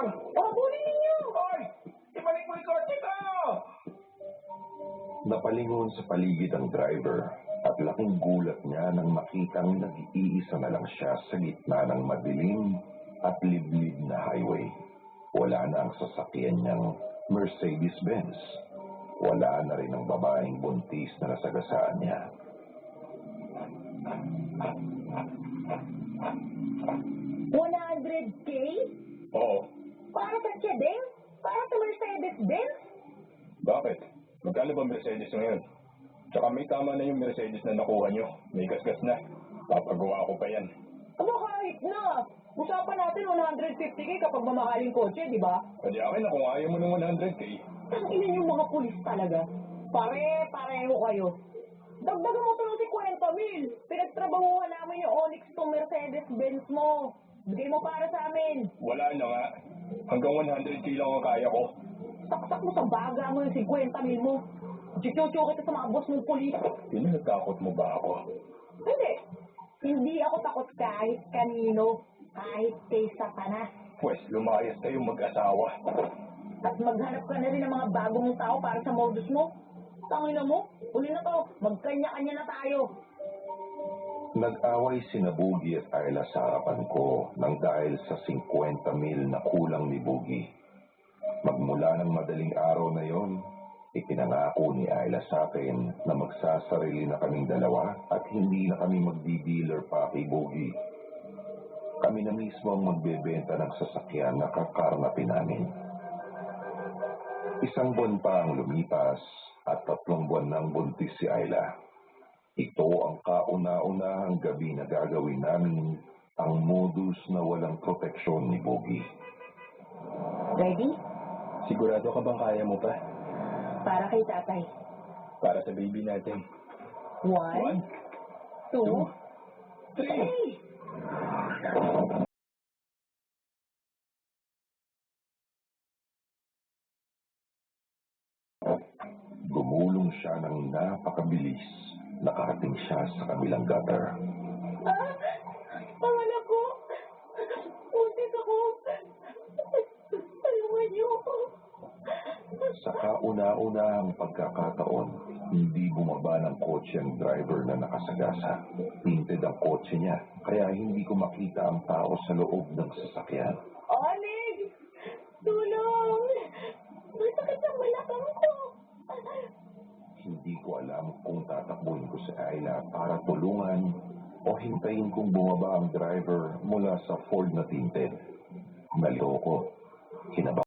Habulin ninyo! Hoy! Ibalik mo yung kotse ko! Napalingon sa paligid ang driver at laking gulat niya nang makitang nag-iisa na lang siya sa gitna ng madilim at liblib na highway. Wala na ang sasakyan niyang Mercedes-Benz. Wala na rin ang babaeng buntis na nasagasaan niya. $100K? Oo. Para sa siya din? Para sa Mercedes-Benz? Bakit? Magkano ba Mercedes ngayon? Tsaka may tama na yung Mercedes na nakuha nyo. May gasgas na. Papagawa ko pa yan. Aba kahit na. Usapan natin 150K kapag mamahaling kotse, di ba? Pwede akin na kung ayaw mo ng 100K. Tangina yung mga pulis talaga. Pare-pareho kayo. Dagdagan mo tulong 50,000. Pinagtrabahuhan namin yung Onyx to Mercedes-Benz mo. Bigay mo para sa amin. Wala na nga. Hanggang 100K lang ang kaya ko. Saksak mo sa baga mo yung 50,000 mo. Chuchucho kita sa mga boss mong pulis. Pinagtakot mo ba ako? Hindi. Hindi ako takot kahit kanino. Kahit kay Satanas. Pwes, lumayas kayong mag-asawa. At maghanap ka na rin ng mga bagong tao para sa modus mo. Tangina mo, uli na to. Magkanya-kanya na tayo. Nag-away sina Boogie at Ayla sa harapan ko nang dahil sa 50,000 na kulang ni Boogie. Magmula ng madaling araw na yon, ipinangako ni Ayla sa akin na magsasarili na kaming dalawa at hindi na kami magdi-dealer pa kay Boogie. Kami na mismo ang magbebenta ng sasakyan na kakarnapin namin. Isang buwan pa ang lumipas at 3 buwan nang buntis si Ayla. Ito ang kauna-unahang gabi na gagawin namin ang modus na walang proteksyon ni Boogie. Ready? Sigurado ka bang kaya mo pa? Para kay tatay. Para sa baby natin. 1, 2, 3. Gumulong siya ng napakabilis. Nakarating siya sa kabilang gutter. Pangal ako. Putis ako. Tulungan niyo ako. Sa kauna-unahang pagkakataon, hindi bumaba ng kotse ang driver na nakasagasa. Tinted ang kotse niya, kaya hindi ko makita ang tao sa loob ng sasakyan. Oleg! Tulong! Masakit ang balakang ko. Hindi ko alam kung tatakbuhin ko si Ayla para tulungan o hintayin kong bumaba ang driver mula sa Ford na tinted. Nalito ko. Kinabahan